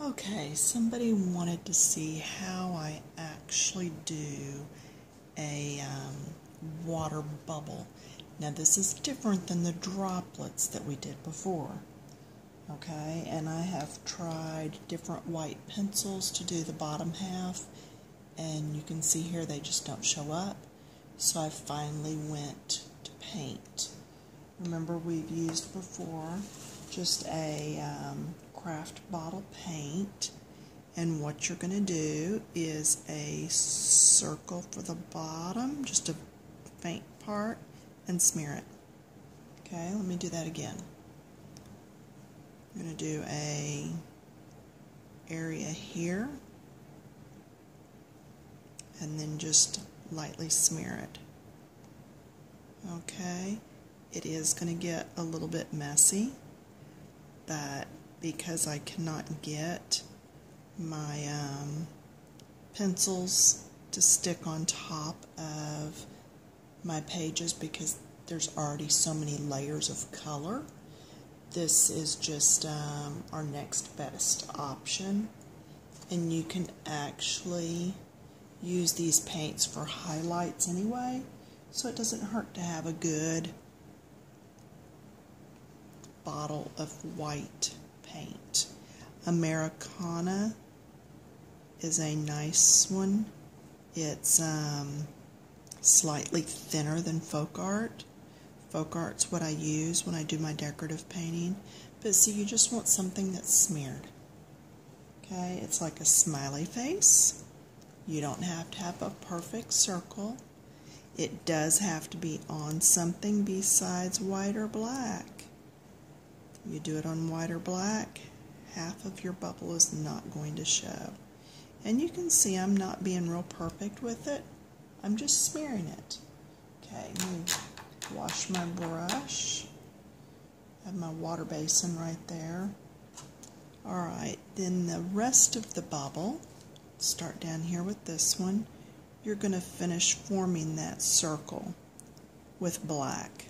Okay, somebody wanted to see how I actually do a water bubble. Now this is different than the droplets that we did before. Okay, and I have tried different white pencils to do the bottom half, and you can see here they just don't show up. So I finally went to paint. Remember, we've used before just a craft bottle paint, and what you're going to do is a circle for the bottom, just a faint part, and smear it. Okay, let me do that again. I'm going to do a area here, and then just lightly smear it. Okay, it is going to get a little bit messy, but because I cannot get my pencils to stick on top of my pages because there's already so many layers of color, this is just our next best option. And you can actually use these paints for highlights anyway, so it doesn't hurt to have a good bottle of white paint. Americana is a nice one. It's slightly thinner than Folk Art. Folk Art's what I use when I do my decorative painting. But see, you just want something that's smeared. Okay, it's like a smiley face. You don't have to have a perfect circle. It does have to be on something besides white or black. You do it on white or black, half of your bubble is not going to show. And you can see I'm not being real perfect with it. I'm just smearing it. Okay, let me wash my brush. I have my water basin right there. Alright, then the rest of the bubble, start down here with this one, you're going to finish forming that circle with black.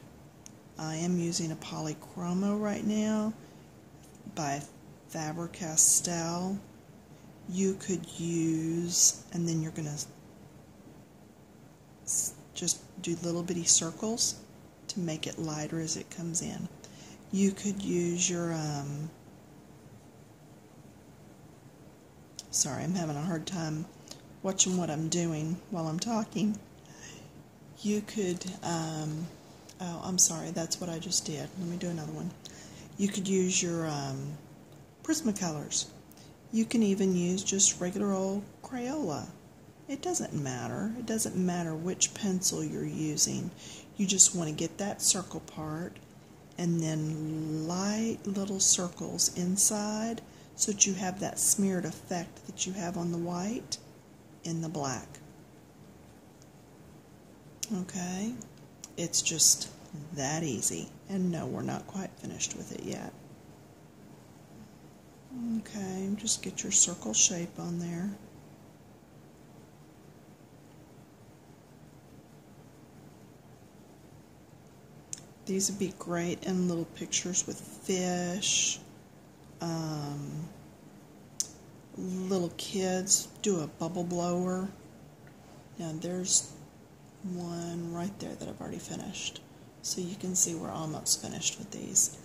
I am using a Polychromo right now by Faber-Castell. You could use, and then you're going to just do little bitty circles to make it lighter as it comes in. You could use your, sorry, I'm having a hard time watching what I'm doing while I'm talking. You could, oh, I'm sorry, that's what I just did. Let me do another one. You could use your Prismacolors. You can even use just regular old Crayola. It doesn't matter. It doesn't matter which pencil you're using. You just want to get that circle part and then light little circles inside so that you have that smeared effect that you have on the white in the black. Okay? It's just that easy. And no, we're not quite finished with it yet. Okay, just get your circle shape on there. These would be great in little pictures with fish, little kids. Do a bubble blower. Now there's one right there that I've already finished. So you can see we're almost finished with these.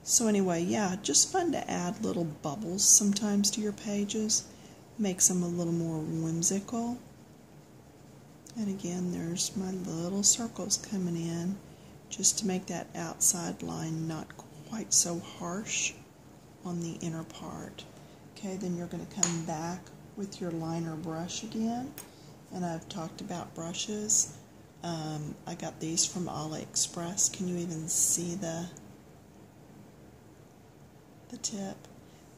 So anyway, yeah, just fun to add little bubbles sometimes to your pages. Makes them a little more whimsical. And again, there's my little circles coming in just to make that outside line not quite so harsh on the inner part. Okay, then you're going to come back with your liner brush again. And I've talked about brushes. I got these from AliExpress. Can you even see the tip?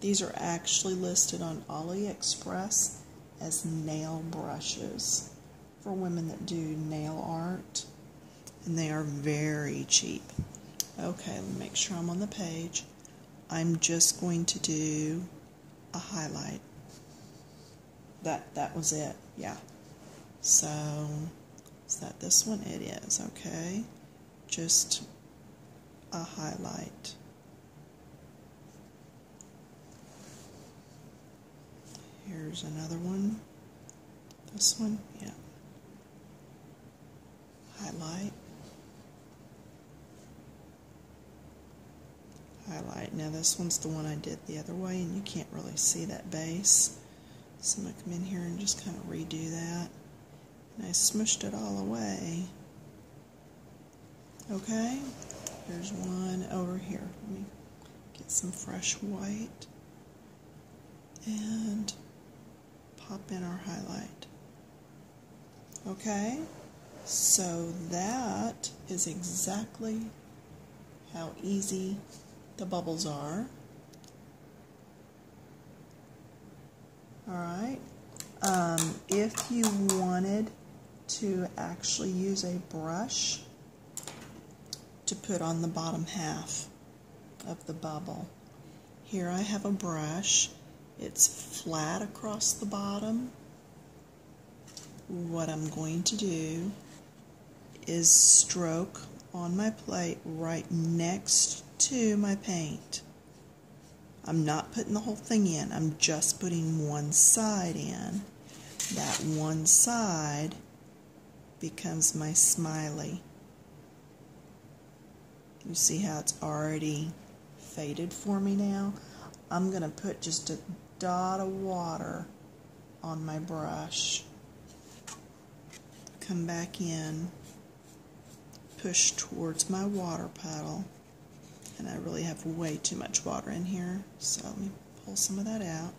These are actually listed on AliExpress as nail brushes for women that do nail art, and they are very cheap. Okay, let me make sure I'm on the page. I'm just going to do a highlight. That was it, yeah. So, is that this one? It is, okay. Just a highlight. Here's another one. This one, yeah. Highlight. Highlight. Now this one's the one I did the other way, and you can't really see that base. So I'm going to come in here and just kind of redo that. And I smushed it all away. Okay, here's one over here. Let me get some fresh white and pop in our highlight. Okay, so that is exactly how easy the bubbles are. Alright, if you wanted to actually use a brush to put on the bottom half of the bubble, here I have a brush. It's flat across the bottom. What I'm going to do is stroke on my plate right next to my paint. I'm not putting the whole thing in, I'm just putting one side in. That one side becomes my smiley. You see how it's already faded for me now? I'm going to put just a dot of water on my brush. Come back in, push towards my water puddle. And I really have way too much water in here, so let me pull some of that out.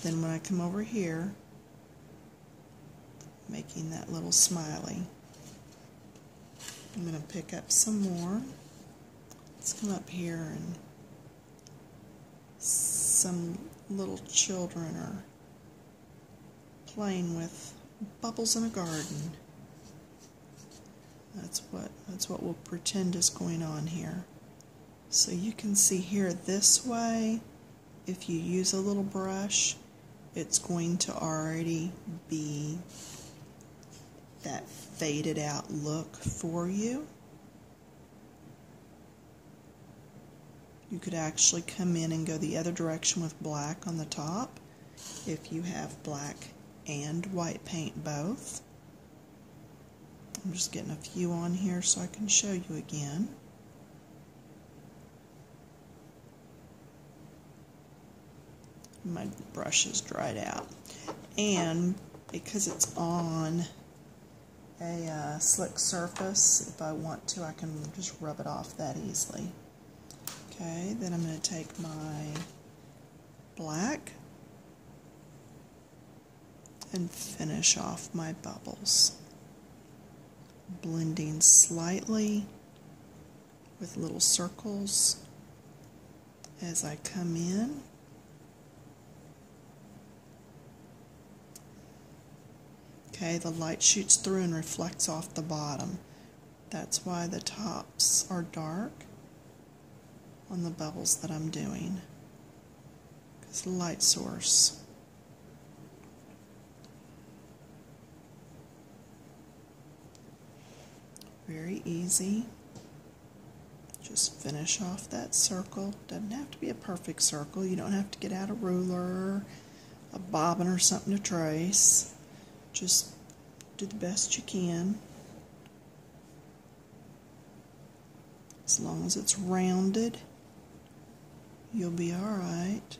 Then when I come over here, making that little smiley, I'm going to pick up some more. Let's come up here, and some little children are playing with bubbles in a garden. That's what we'll pretend is going on here. So you can see here this way, if you use a little brush, it's going to already be that faded out look for you. You could actually come in and go the other direction with black on the top if you have black and white paint both. I'm just getting a few on here so I can show you again. My brush is dried out. And because it's on a slick surface, if I want to, I can just rub it off that easily. Okay, then I'm going to take my black and finish off my bubbles. Blending slightly with little circles as I come in. Okay, the light shoots through and reflects off the bottom. That's why the tops are dark on the bubbles that I'm doing, because the light source. Very easy. Just finish off that circle. Doesn't have to be a perfect circle. You don't have to get out a ruler, a bobbin or something to trace. Just do the best you can. As long as it's rounded, you'll be alright.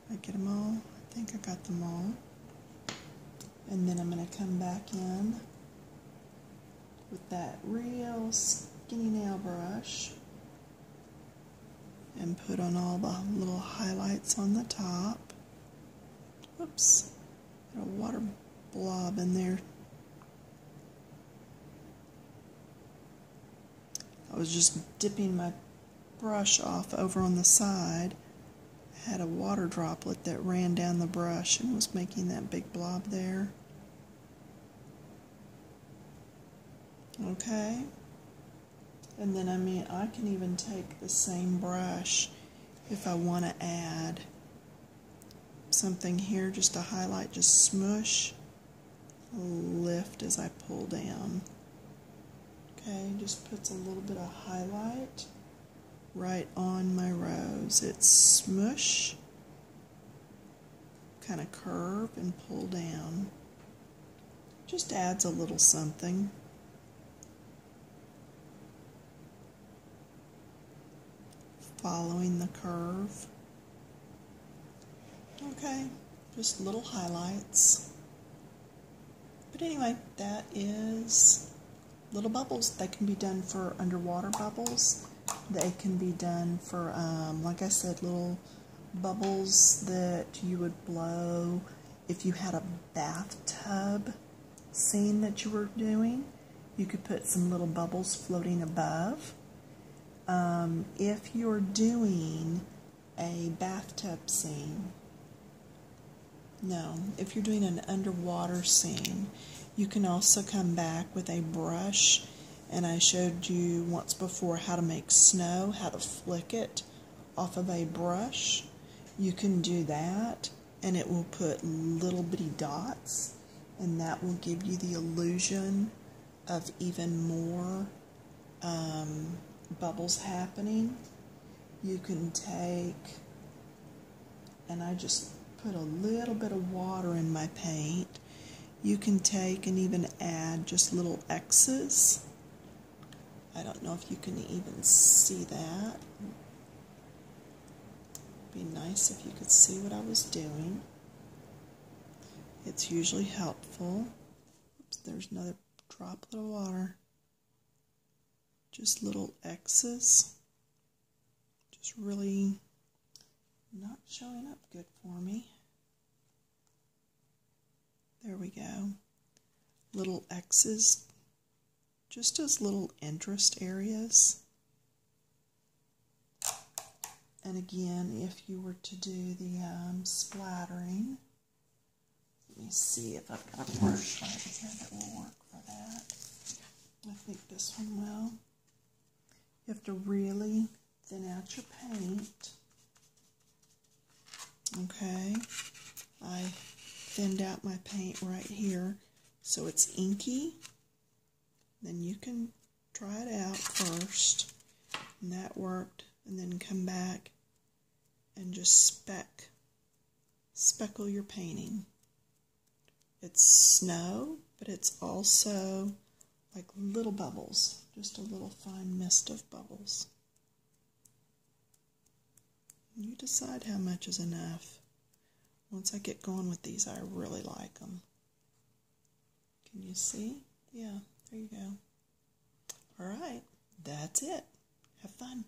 Did I get them all? I think I got them all. And then I'm going to come back in with that real skinny nail brush and put on all the little highlights on the top. Whoops, got a water blob in there. I was just dipping my brush off over on the side. I had a water droplet that ran down the brush and was making that big blob there. Okay, and then I can even take the same brush if I want to add something here just to highlight, just smush, lift as I pull down. Okay, just puts a little bit of highlight right on my rose. It's smush, kind of curve and pull down. Just adds a little something. Following the curve. Okay, just little highlights. But anyway, that is little bubbles. They can be done for underwater bubbles. They can be done for, like I said, little bubbles that you would blow if you had a bathtub scene that you were doing. You could put some little bubbles floating above. If you're doing a bathtub scene, if you're doing an underwater scene, you can also come back with a brush, and I showed you once before how to make snow, how to flick it off of a brush. You can do that, and it will put little bitty dots, and that will give you the illusion of even more bubbles happening. You can take, and I just put a little bit of water in my paint. You can take and even add just little X's. I don't know if you can even see that. It'd be nice if you could see what I was doing. It's usually helpful. Oops, there's another droplet of water. Just little X's. Just really not showing up good for me. There we go. Little X's, just as little interest areas. And again, if you were to do the splattering, let me see if I've got a brush right here that will work for that. I think this one will. You have to really thin out your paint. Okay, I thinned out my paint right here so it's inky. Then you can try it out first, and that worked, and then come back and just speckle your painting. It's snow, but it's also like little bubbles, just a little fine mist of bubbles. You decide how much is enough. Once I get going with these, I really like them. Can you see? Yeah, there you go. All right, that's it. Have fun.